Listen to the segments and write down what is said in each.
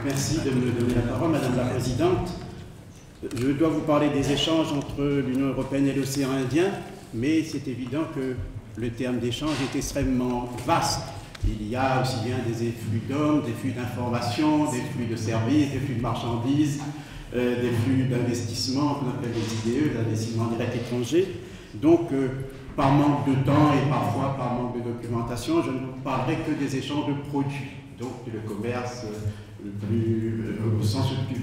Merci de me donner la parole, Madame la Présidente. Je dois vous parler des échanges entre l'Union européenne et l'océan Indien, mais c'est évident que le terme d'échange est extrêmement vaste. Il y a aussi bien des flux d'hommes, des flux d'informations, des flux de services, des flux de marchandises, des flux d'investissement qu'on appelle les IDE, l'investissement direct étranger. Donc, par manque de temps et parfois par manque de documentation, je ne vous parlerai que des échanges de produits, donc le commerce au sens le plus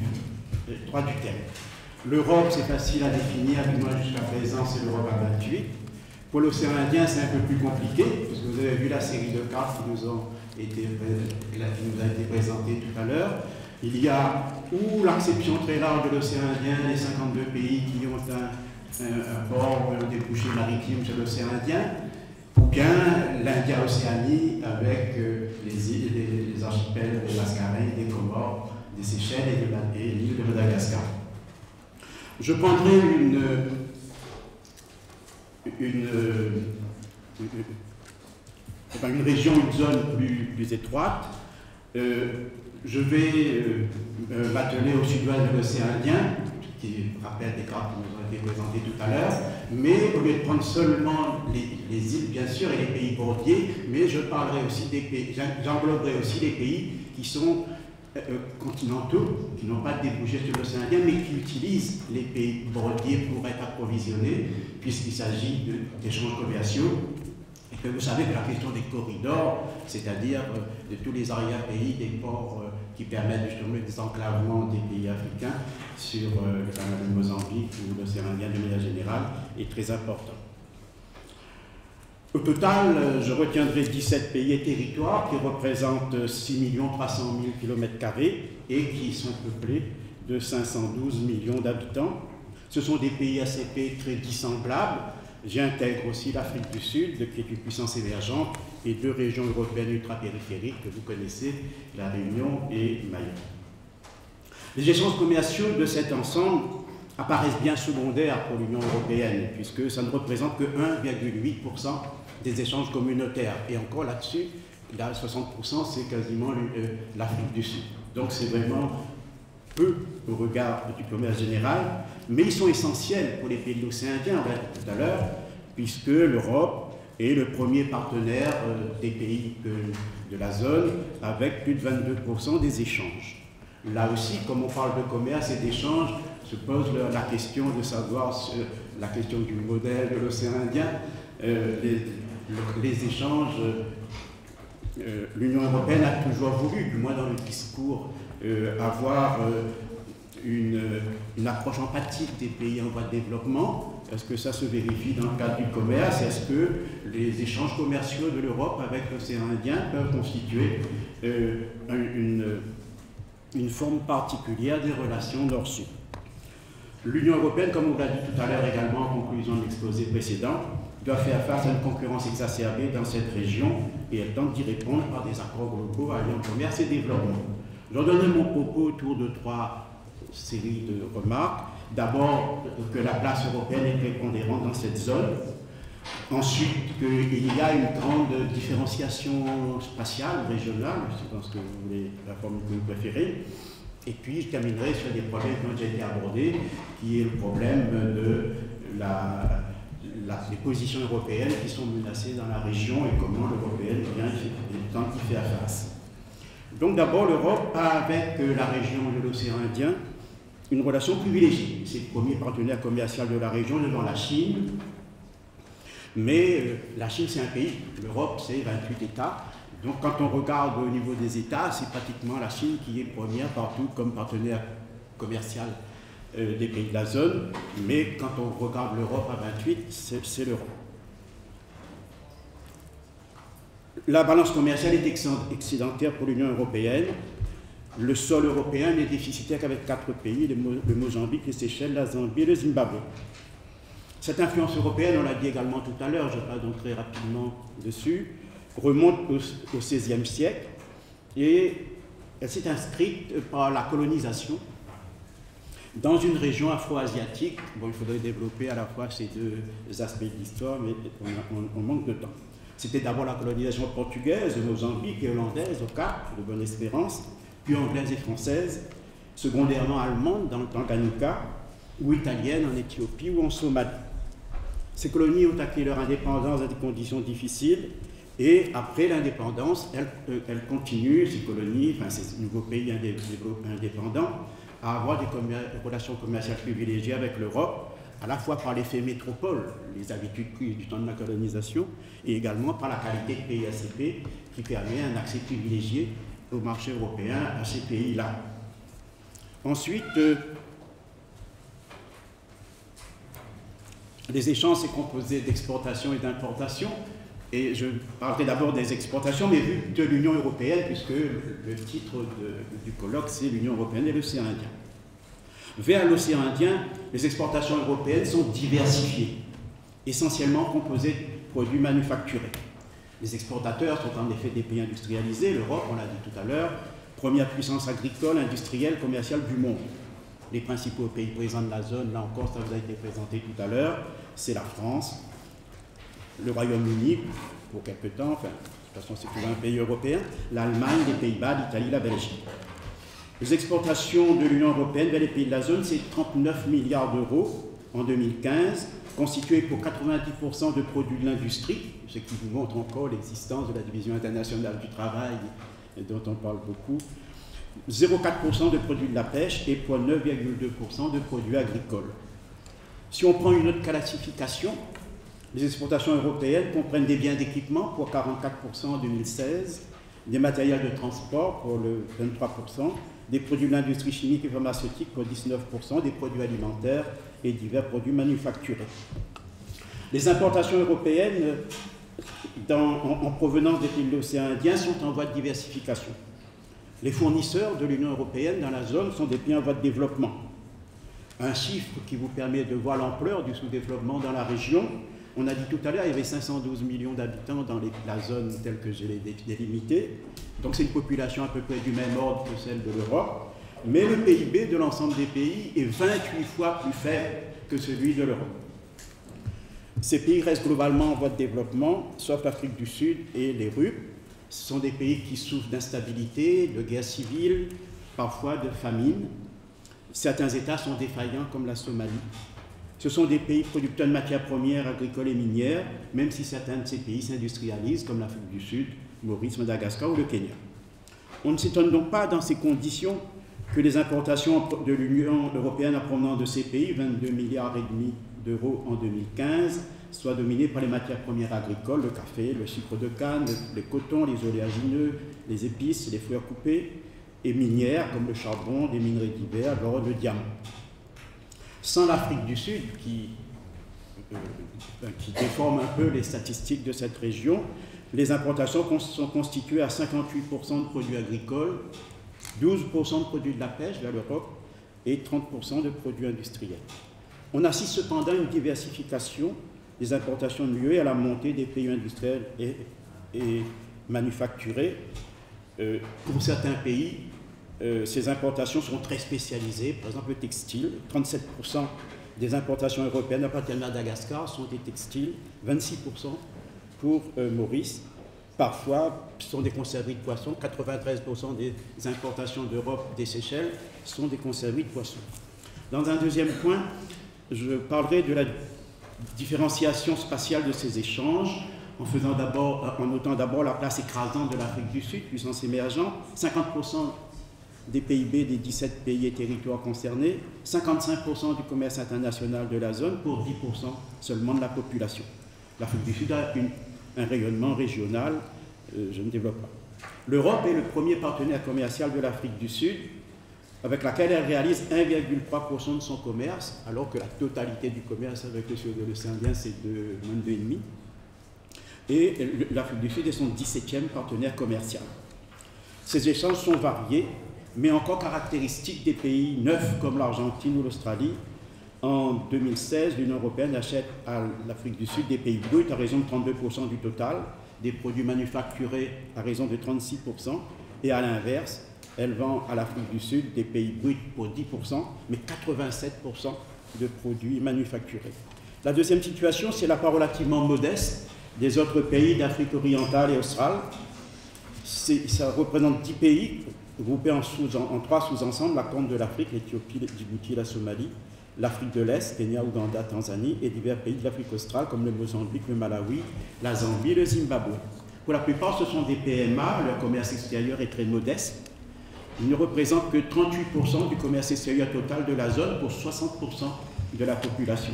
étroit du terme. L'Europe, c'est facile à définir, avec moi jusqu'à présent, c'est l'Europe à 28. Pour l'océan Indien, c'est un peu plus compliqué, parce que vous avez vu la série de cartes qui nous a été présentée tout à l'heure. Il y a ou l'acception très large de l'océan Indien, les 52 pays qui ont un port, un débouché maritime sur l'océan Indien, ou bien l'India-Océanie avec les archipels des Mascarenes, des Comores, des Seychelles et l'île de Madagascar. Je prendrai une région, une zone plus étroite. Je vais m'atteler au sud-ouest de l'océan Indien, qui rappelle des cartes qui nous ont été présentées tout à l'heure, mais au lieu de prendre seulement les îles, bien sûr, et les pays bordiers, mais je parlerai aussi des pays, j'engloberai aussi les pays qui sont continentaux, qui n'ont pas débouché sur l'océan Indien, mais qui utilisent les pays bordiers pour être approvisionnés, puisqu'il s'agit d'échanges commerciaux. Et que vous savez que la question des corridors, c'est-à-dire de tous les arrière-pays, des ports qui permettent justement le désenclavement des pays africains sur le canal de Mozambique ou l'océan Indien de manière générale, est très important. Au total, je retiendrai 17 pays et territoires qui représentent 6 300 000 km² et qui sont peuplés de 512 millions d'habitants. Ce sont des pays ACP très dissemblables. J'intègre aussi l'Afrique du Sud, qui est une puissance émergente, et deux régions européennes ultrapériphériques que vous connaissez, la Réunion et Mayotte. Les échanges commerciaux de cet ensemble apparaissent bien secondaires pour l'Union européenne, puisque ça ne représente que 1,8% des échanges communautaires. Et encore là-dessus, 60%, c'est quasiment l'Afrique du Sud. Donc c'est vraiment peu au regard du commerce général, mais ils sont essentiels pour les pays de l'océan Indien, on l'a dit tout à l'heure, puisque l'Europe est le premier partenaire des pays de la zone, avec plus de 22% des échanges. Là aussi, comme on parle de commerce et d'échange, se pose la question de savoir, la question du modèle de l'océan Indien, les échanges. L'Union européenne a toujours voulu, du moins dans le discours, avoir une approche empathique des pays en voie de développement. Est-ce que ça se vérifie dans le cadre du commerce? Est-ce que les échanges commerciaux de l'Europe avec l'océan Indien peuvent constituer une forme particulière des relations nord-sud? L'Union européenne, comme on l'a dit tout à l'heure également en conclusion de l'exposé précédent, doit faire face à une concurrence exacerbée dans cette région et elle tente d'y répondre par des accords globaux alliant commerce et développement. Je vais donner mon propos autour de trois séries de remarques. D'abord, que la place européenne est prépondérante dans cette zone. Ensuite, qu'il y a une grande différenciation spatiale, régionale, je pense que vous voulez la formule que vous préférez. Et puis, je terminerai sur des problèmes qui ont déjà été abordés, qui est le problème de les positions européennes qui sont menacées dans la région et comment l'Européenne tente d'y faire face. Donc d'abord, l'Europe a avec la région de l'océan Indien une relation privilégiée. C'est le premier partenaire commercial de la région devant la Chine. Mais la Chine, c'est un pays. L'Europe, c'est 28 États. Donc quand on regarde au niveau des États, c'est pratiquement la Chine qui est première partout comme partenaire commercial des pays de la zone, mais quand on regarde l'Europe à 28, c'est l'Europe. La balance commerciale est excédentaire pour l'Union européenne. Le sol européen n'est déficitaire qu'avec 4 pays, le Mozambique, les Seychelles, la Zambie et le Zimbabwe. Cette influence européenne, on l'a dit également tout à l'heure, je passe donc très rapidement dessus, remonte au XVIe siècle et elle s'est inscrite par la colonisation dans une région afro-asiatique. Bon, il faudrait développer à la fois ces deux aspects de l'histoire, mais on manque de temps. C'était d'abord la colonisation portugaise de Mozambique et hollandaise au Cap de Bonne-Espérance, puis anglaises et françaises, secondairement allemandes dans le Tanganyika, ou italiennes en Éthiopie ou en Somalie. Ces colonies ont acquis leur indépendance dans des conditions difficiles, et après l'indépendance, elles continuent, ces colonies, enfin ces nouveaux pays indépendants, à avoir des relations commerciales privilégiées avec l'Europe, à la fois par l'effet métropole, les habitudes prises du temps de la colonisation, et également par la qualité de pays ACP qui permet un accès privilégié au marché européen à ces pays-là. Ensuite, les échanges sont composés d'exportation et d'importation, et je parlerai d'abord des exportations, mais vu de l'Union européenne, puisque le titre du colloque, c'est l'Union européenne et l'océan Indien. Vers l'océan Indien, les exportations européennes sont diversifiées, essentiellement composées de produits manufacturés. Les exportateurs sont en effet des pays industrialisés, l'Europe, on l'a dit tout à l'heure, première puissance agricole, industrielle, commerciale du monde. Les principaux pays présents de la zone, là encore, ça vous a été présenté tout à l'heure, c'est la France, le Royaume-Uni, pour quelque temps, enfin, de toute façon c'est toujours un pays européen, l'Allemagne, les Pays-Bas, l'Italie, la Belgique. Les exportations de l'Union européenne vers les pays de la zone, c'est 39 milliards d'euros en 2015, constitués pour 90% de produits de l'industrie, ce qui vous montre encore l'existence de la Division internationale du travail, dont on parle beaucoup, 0,4% de produits de la pêche et pour 9,2% de produits agricoles. Si on prend une autre classification, les exportations européennes comprennent des biens d'équipement pour 44% en 2016, des matériels de transport pour le 23%, des produits de l'industrie chimique et pharmaceutique pour 19%, des produits alimentaires et divers produits manufacturés. Les importations européennes en provenance des pays de l'océan Indien sont en voie de diversification. Les fournisseurs de l'Union européenne dans la zone sont des pays en voie de développement. Un chiffre qui vous permet de voir l'ampleur du sous-développement dans la région. On a dit tout à l'heure, il y avait 512 millions d'habitants dans la zone telle que je l'ai délimitée. Donc c'est une population à peu près du même ordre que celle de l'Europe. Mais le PIB de l'ensemble des pays est 28 fois plus faible que celui de l'Europe. Ces pays restent globalement en voie de développement, sauf l'Afrique du Sud et les RUP. Ce sont des pays qui souffrent d'instabilité, de guerre civile, parfois de famine. Certains États sont défaillants comme la Somalie. Ce sont des pays producteurs de matières premières agricoles et minières, même si certains de ces pays s'industrialisent, comme l'Afrique du Sud, Maurice, Madagascar ou le Kenya. On ne s'étonne donc pas dans ces conditions que les importations de l'Union européenne en provenance de ces pays, 22,5 milliards d'euros en 2015, soient dominées par les matières premières agricoles, le café, le sucre de canne, le coton, les oléagineux, les épices, les fleurs coupées, et minières comme le charbon, des minerais divers, l'or, le diamant. Sans l'Afrique du Sud, qui déforme un peu les statistiques de cette région, les importations sont constituées à 58% de produits agricoles, 12% de produits de la pêche vers l'Europe et 30% de produits industriels. On assiste cependant à une diversification des importations de l'UE et à la montée des pays industriels et manufacturés. Pour certains pays, ces importations sont très spécialisées. Par exemple, le textile, 37% des importations européennes à partir de Madagascar sont des textiles, 26% pour Maurice. Parfois, ce sont des conserveries de poissons. 93% des importations d'Europe des Seychelles sont des conserveries de poissons. Dans un deuxième point, je parlerai de la différenciation spatiale de ces échanges, en notant d'abord la place écrasante de l'Afrique du Sud, puissance émergente, 50% des PIB des 17 pays et territoires concernés, 55% du commerce international de la zone pour 10% seulement de la population. L'Afrique du Sud a un rayonnement régional, je ne développe pas. L'Europe est le premier partenaire commercial de l'Afrique du Sud, avec laquelle elle réalise 1,3% de son commerce, alors que la totalité du commerce avec le sud de l'océan Indien, c'est de moins de 2,5%. Et l'Afrique du Sud est son 17e partenaire commercial. Ces échanges sont variés, mais encore caractéristiques des pays neufs comme l'Argentine ou l'Australie. En 2016, l'Union européenne achète à l'Afrique du Sud des pays bruts à raison de 32% du total, des produits manufacturés à raison de 36%, et à l'inverse, elle vend à l'Afrique du Sud des pays bruts pour 10%, mais 87% de produits manufacturés. La deuxième situation, c'est la part relativement modeste des autres pays d'Afrique orientale et australe. Ça représente 10 pays groupés en 3 sous-ensembles, la Corne de l'Afrique, l'Éthiopie, Djibouti, la Somalie, l'Afrique de l'Est, Kenya, Ouganda, Tanzanie, et divers pays de l'Afrique australe comme le Mozambique, le Malawi, la Zambie et le Zimbabwe. Pour la plupart, ce sont des PMA, leur commerce extérieur est très modeste. Ils ne représentent que 38% du commerce extérieur total de la zone pour 60% de la population.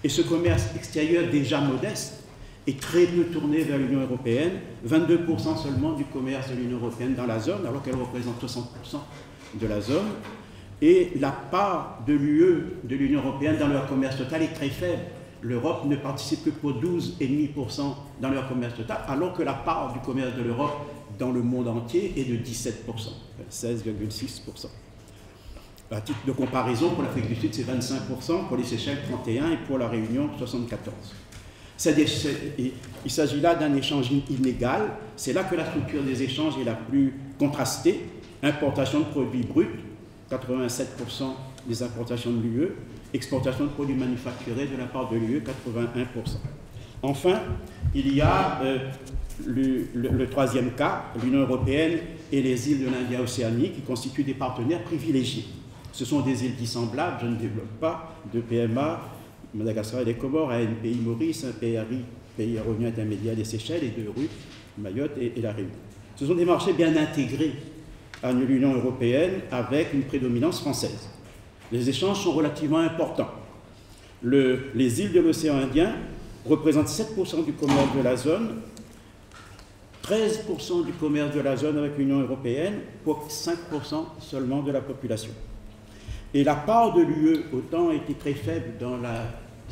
Et ce commerce extérieur déjà modeste est très peu tourné vers l'Union européenne, 22% seulement du commerce de l'Union européenne dans la zone, alors qu'elle représente 60% de la zone. Et la part de l'UE, de l'Union européenne, dans leur commerce total est très faible. L'Europe ne participe que pour 12,5% dans leur commerce total, alors que la part du commerce de l'Europe dans le monde entier est de 17%, 16,6%. À titre de comparaison, pour l'Afrique du Sud, c'est 25%, pour les Seychelles, 31%, et pour la Réunion, 74%. Il s'agit là d'un échange inégal. C'est là que la structure des échanges est la plus contrastée. Importation de produits bruts, 87% des importations de l'UE, exportation de produits manufacturés de la part de l'UE, 81%. Enfin, il y a le troisième cas, l'Union européenne et les îles de l'India-Océanie qui constituent des partenaires privilégiés. Ce sont des îles dissemblables, je ne développe pas, de PMA, Madagascar et les Comores, ANPI Maurice, un pays à revenus intermédiaires des Seychelles, et de RU, Mayotte et la Réunion. Ce sont des marchés bien intégrés à l'Union européenne avec une prédominance française. Les échanges sont relativement importants. Les îles de l'océan Indien représentent 7% du commerce de la zone, 13% du commerce de la zone avec l'Union européenne pour 5% seulement de la population. Et la part de l'UE, autant était très faible dans la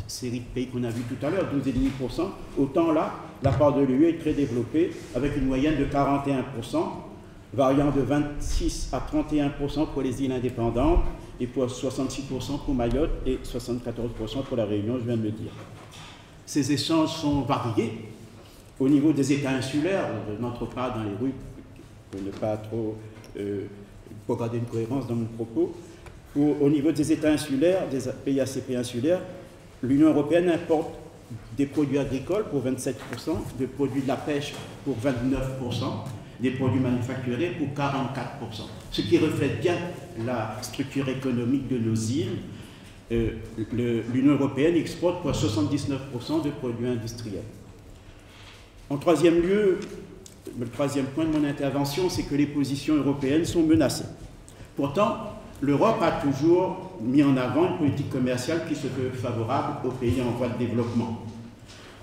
série de pays qu'on a vu tout à l'heure, 12,5%, autant là, la part de l'UE est très développée avec une moyenne de 41%, variant de 26 à 31% pour les îles indépendantes et pour 66% pour Mayotte et 74% pour la Réunion, je viens de le dire. Ces échanges sont variés. Au niveau des États insulaires, je n'entre pas dans les rues pour ne pas trop pour garder une cohérence dans mon propos. Au niveau des États insulaires, des pays ACP insulaires, l'Union européenne importe des produits agricoles pour 27%, des produits de la pêche pour 29%, des produits manufacturés pour 44%. Ce qui reflète bien la structure économique de nos îles. L'Union européenne exporte pour 79% de produits industriels. En troisième lieu, le troisième point de mon intervention, c'est que les positions européennes sont menacées. Pourtant, l'Europe a toujours mis en avant une politique commerciale qui se veut favorable aux pays en voie de développement.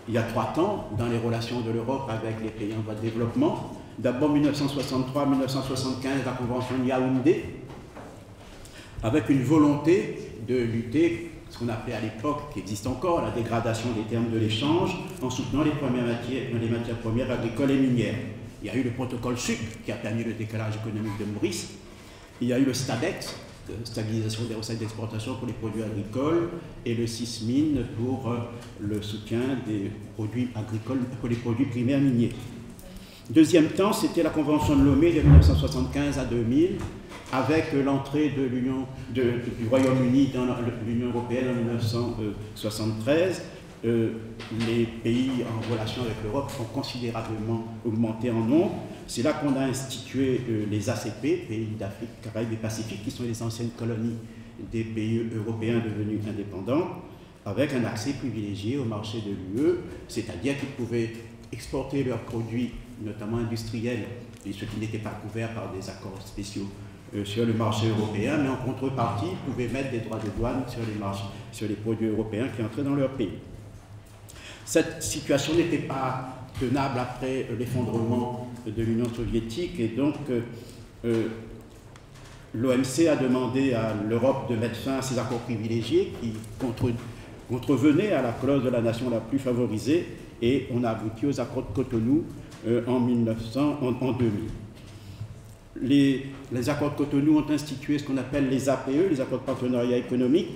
Il y a 3 temps, dans les relations de l'Europe avec les pays en voie de développement, d'abord 1963-1975, la Convention de Yaoundé, avec une volonté de lutter, ce qu'on appelait à l'époque, qui existe encore, la dégradation des termes de l'échange, en soutenant les matières premières agricoles et minières. Il y a eu le protocole sucre, qui a permis le décalage économique de Maurice. Il y a eu le STADEX, stabilisation des recettes d'exportation pour les produits agricoles, et le SISMIN pour le soutien des produits agricoles, pour les produits primaires miniers. Deuxième temps, c'était la Convention de Lomé de 1975 à 2000, avec l'entrée du Royaume-Uni dans l'Union européenne en 1973. Les pays en relation avec l'Europe ont considérablement augmenté en nombre. C'est là qu'on a institué les ACP, pays d'Afrique, Caraïbes et Pacifique, qui sont les anciennes colonies des pays européens devenus indépendants, avec un accès privilégié au marché de l'UE, c'est-à-dire qu'ils pouvaient exporter leurs produits, notamment industriels, et ceux qui n'étaient pas couverts par des accords spéciaux sur le marché européen, mais en contrepartie, ils pouvaient mettre des droits de douane sur les produits européens qui entraient dans leur pays. Cette situation n'était pas tenable après l'effondrement de l'Union soviétique, et donc l'OMC a demandé à l'Europe de mettre fin à ces accords privilégiés qui contrevenaient à la clause de la nation la plus favorisée, et on a abouti aux accords de Cotonou en 2000. Les accords de Cotonou ont institué ce qu'on appelle les APE, les accords de partenariat économique,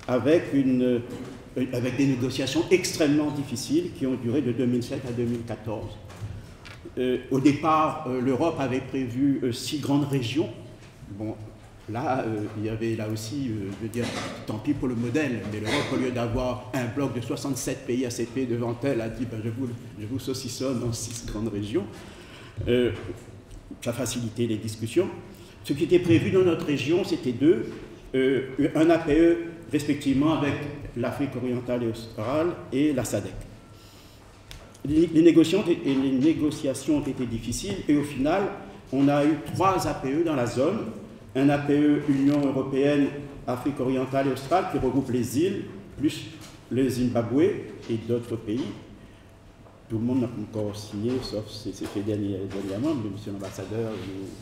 avec des négociations extrêmement difficiles qui ont duré de 2007 à 2014. Au départ, l'Europe avait prévu 6 grandes régions. Bon, là, il y avait là aussi, je veux dire, tant pis pour le modèle, mais l'Europe, au lieu d'avoir un bloc de 67 pays ACP devant elle, a dit ben, je vous saucissonne en 6 grandes régions. Ça facilitait les discussions. Ce qui était prévu dans notre région, c'était un APE respectivement avec l'Afrique orientale et australe et la SADC. Les négociations ont été difficiles et au final, on a eu 3 APE dans la zone. Un APE Union européenne, Afrique orientale et australe qui regroupe les îles, plus le Zimbabwe et d'autres pays. Tout le monde n'a pas encore signé, sauf c'est fait dernièrement, mais monsieur l'ambassadeur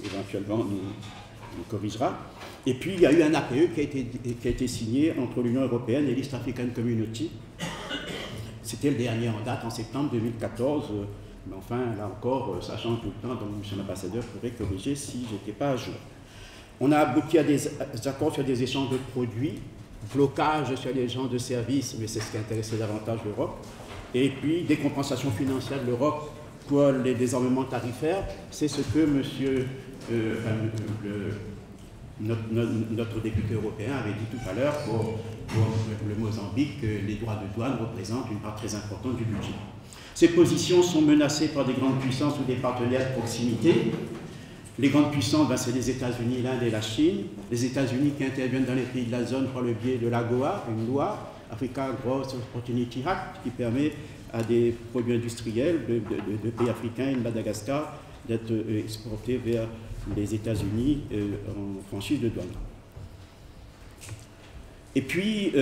éventuellement nous corrigera. Et puis il y a eu un APE qui a été signé entre l'Union européenne et l'East African Community. C'était le dernier en date, en septembre 2014. Mais enfin, là encore, ça change tout le temps, donc monsieur l'ambassadeur pourrait corriger si je n'étais pas à jour. On a abouti à des accords sur des échanges de produits, blocage sur les échanges de services, mais c'est ce qui intéressait davantage l'Europe. Et puis des compensations financières de l'Europe pour les désarmements tarifaires, c'est ce que notre député européen avait dit tout à l'heure pour le Mozambique, que les droits de douane représentent une part très importante du budget. Ces positions sont menacées par des grandes puissances ou des partenaires de proximité. Les grandes puissances, c'est les États-Unis, l'Inde et la Chine. Les États-Unis qui interviennent dans les pays de la zone par le biais de l'AGOA, une loi, Africa Growth Opportunity Act, qui permet à des produits industriels de pays africains et de Madagascar d'être exportés vers les États-Unis en franchise de douane. Et puis,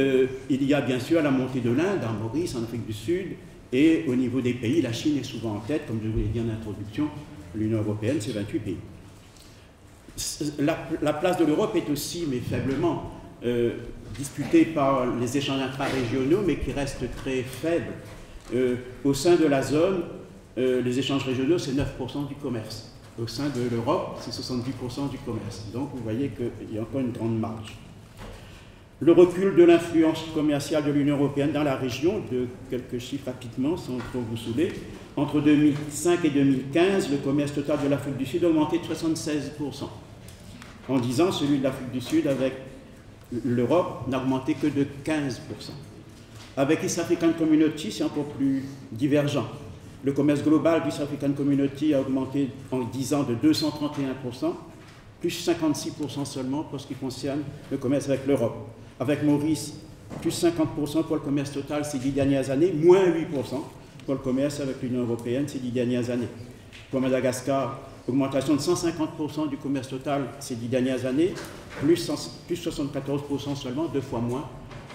il y a bien sûr la montée de l'Inde, en Maurice, en Afrique du Sud, et au niveau des pays, la Chine est souvent en tête, comme je vous l'ai dit en introduction, l'Union européenne, c'est 28 pays. La place de l'Europe est aussi, mais faiblement, disputée par les échanges intra-régionaux, mais qui restent très faibles. Au sein de la zone, les échanges régionaux, c'est 9% du commerce. Au sein de l'Europe, c'est 70% du commerce. Donc, vous voyez qu'il y a encore une grande marge. Le recul de l'influence commerciale de l'Union européenne dans la région, de quelques chiffres rapidement, sans trop vous saouler. Entre 2005 et 2015, le commerce total de l'Afrique du Sud a augmenté de 76%. En 10 ans, celui de l'Afrique du Sud avec l'Europe n'a augmenté que de 15%. Avec East African Community, c'est encore plus divergent. Le commerce global d'East African Community a augmenté en 10 ans de 231%, plus 56% seulement pour ce qui concerne le commerce avec l'Europe. Avec Maurice, plus 50% pour le commerce total ces 10 dernières années, moins 8% pour le commerce avec l'Union européenne ces 10 dernières années. Pour Madagascar, augmentation de 150% du commerce total ces 10 dernières années, plus 74% seulement, 2 fois moins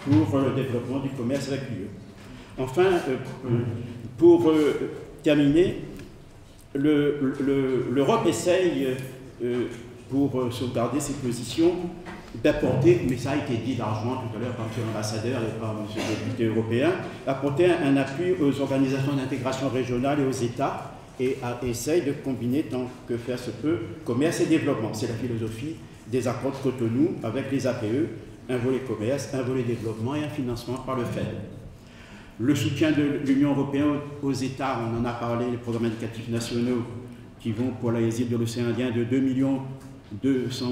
pour le développement du commerce avec l'UE. Enfin, pour terminer, l'Europe essaye, pour sauvegarder ses positions, d'apporter, mais ça a été dit largement tout à l'heure par M. l'ambassadeur et par M. le député européen, apporter un appui aux organisations d'intégration régionale et aux États et essaye de combiner tant que faire se peut commerce et développement. C'est la philosophie des accords de Cotonou avec les APE, un volet commerce, un volet développement et un financement par le FED. Le soutien de l'Union européenne aux États, on en a parlé, les programmes indicatifs nationaux qui vont pour les îles de l'océan Indien de 2 200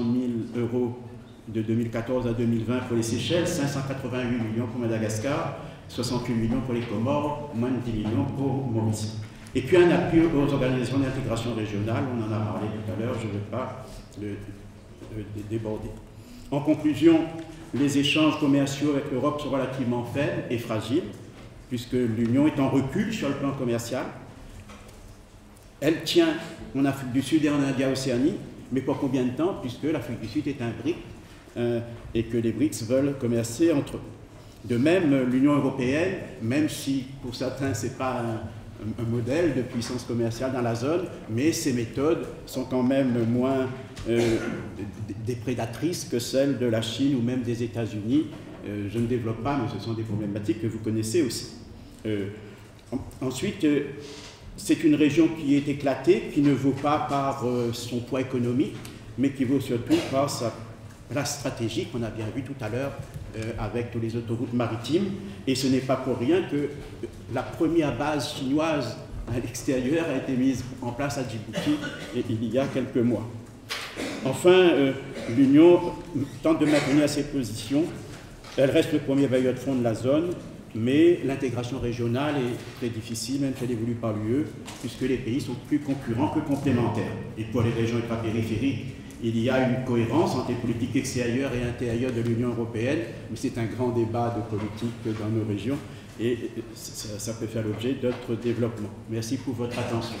000 € de 2014 à 2020 pour les Seychelles, 588 millions pour Madagascar, 68 millions pour les Comores, moins de 10 millions pour Maurice. Et puis un appui aux organisations d'intégration régionale, on en a parlé tout à l'heure, je ne vais pas le déborder. En conclusion, les échanges commerciaux avec l'Europe sont relativement faibles et fragiles, puisque l'Union est en recul sur le plan commercial. Elle tient en Afrique du Sud et en India-Océanie, mais pour combien de temps, puisque l'Afrique du Sud est un BRIC et que les BRICS veulent commercer entre eux. De même, l'Union européenne, même si pour certains ce n'est pas un modèle de puissance commerciale dans la zone, mais ses méthodes sont quand même moins déprédatrices que celles de la Chine ou même des États-Unis. Je ne développe pas, mais ce sont des problématiques que vous connaissez aussi. Ensuite, c'est une région qui est éclatée, qui ne vaut pas par son poids économique, mais qui vaut surtout par sa place stratégique, qu'on a bien vu tout à l'heure avec toutes les autoroutes maritimes. Et ce n'est pas pour rien que la première base chinoise à l'extérieur a été mise en place à Djibouti il y a quelques mois. Enfin, l'Union tente de maintenir ses positions. Elle reste le premier bailleur de fonds de la zone, mais l'intégration régionale est très difficile, même si elle est voulue par l'UE, puisque les pays sont plus concurrents que complémentaires. Et pour les régions ultra-périphériques il y a une cohérence entre les politiques extérieures et intérieures de l'Union européenne, mais c'est un grand débat de politique dans nos régions et ça peut faire l'objet d'autres développements. Merci pour votre attention.